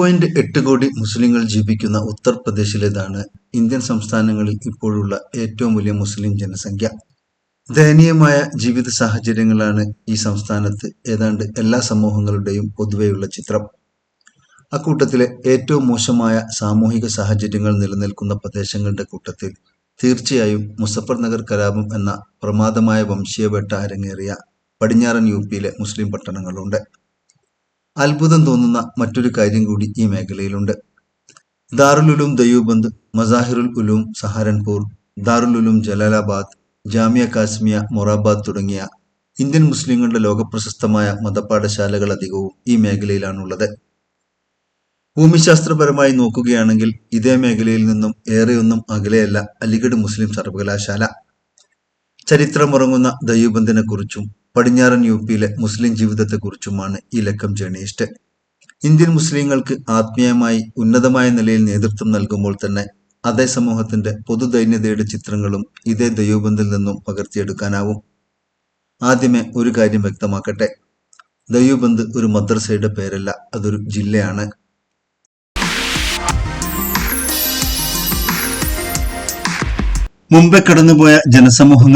1.8 കോടി മുസ്ലിങ്ങൾ ജീവിക്കുന്ന ഉത്തർപ്രദേശിലേതാണ് ഇന്ത്യൻ സംസ്ഥാനങ്ങളിൽ ഇപ്പോഴുള്ള ഏറ്റവും വലിയ മുസ്ലിം ജനസംഖ്യ. ദയനീയമായ ജീവിത സാഹചര്യങ്ങളാണ് ഈ സംസ്ഥാനത്ത് ഏതാണ്ട് എല്ലാ സമൂഹങ്ങളുടെയും പൊതുവെയുള്ള ചിത്രം. അക്കൂട്ടത്തിലെ ഏറ്റവും മോശമായ സാമൂഹിക സാഹചര്യങ്ങൾ നിലനിൽക്കുന്ന പ്രദേശങ്ങളുടെ കൂട്ടത്തിൽ തീർച്ചയായും മുസഫർ നഗർ കലാപം എന്ന പ്രമാദമായ വംശീയവേട്ട അരങ്ങേറിയ പടിഞ്ഞാറൻ യു.പിയിലെ മുസ്ലിം പട്ടണങ്ങളുണ്ട്. അത്ഭുതം തോന്നുന്ന മറ്റൊരു കാര്യം കൂടി ഈ മേഖലയിലുണ്ട്. ദാറുൽ ഉലൂം ദയൂബന്ദ്, മസാഹിറുൽ ഉലൂം സഹാരൻപൂർ, ദാറുൽ ഉലൂം ജലാലാബാദ്, ജാമിയ കാസ്മിയ മൊറാബാദ് തുടങ്ങിയ ഇന്ത്യൻ മുസ്ലിങ്ങളുടെ ലോകപ്രശസ്തമായ മതപാഠശാലകൾ അധികവും ഈ മേഖലയിലാണുള്ളത്. ഭൂമിശാസ്ത്രപരമായി നോക്കുകയാണെങ്കിൽ ഇതേ മേഖലയിൽ നിന്നും ഏറെയൊന്നും അകലെയല്ല അലിഗഡ് മുസ്ലിം സർവകലാശാല. ചരിത്രമുറങ്ങുന്ന ദയൂബന്ദിനെക്കുറിച്ചും പടിഞ്ഞാറൻ യു.പിയിലെ മുസ്ലിം ജീവിതത്തെക്കുറിച്ചുമാണ് ഈ ലക്കം ജേർണിയിസ്റ്റ്. ഇന്ത്യൻ മുസ്ലിങ്ങൾക്ക് ആത്മീയമായി ഉന്നതമായ നിലയിൽ നേതൃത്വം നൽകുമ്പോൾ തന്നെ അതേ സമൂഹത്തിന്റെ പൊതുദൈന്യതയുടെ ചിത്രങ്ങളും ഇതേ ദയൂബന്ദിൽ നിന്നും പകർത്തിയെടുക്കാനാവും. ആദ്യമേ ഒരു കാര്യം വ്യക്തമാക്കട്ടെ, ദയൂബന്ദ് ഒരു മദ്രസയുടെ പേരല്ല, അതൊരു ജില്ലയാണ്. മുമ്പേ കടന്നുപോയ ജനസമൂഹങ്ങൾ